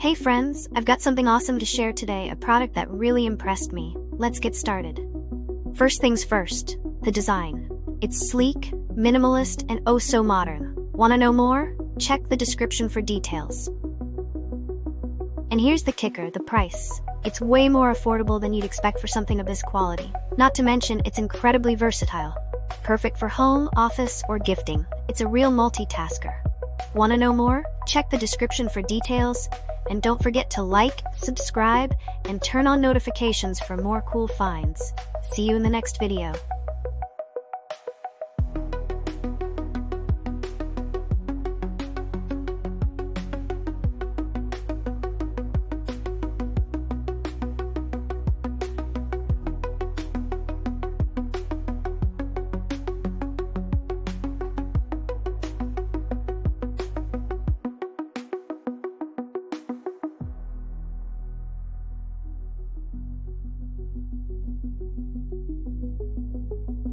Hey friends, I've got something awesome to share today, a product that really impressed me. Let's get started. First things first, the design. It's sleek, minimalist, and oh so modern. Wanna know more? Check the description for details. And here's the kicker, the price. It's way more affordable than you'd expect for something of this quality. Not to mention, it's incredibly versatile. Perfect for home, office, or gifting. It's a real multitasker. Wanna know more? Check the description for details. And don't forget to like, subscribe, and turn on notifications for more cool finds. See you in the next video.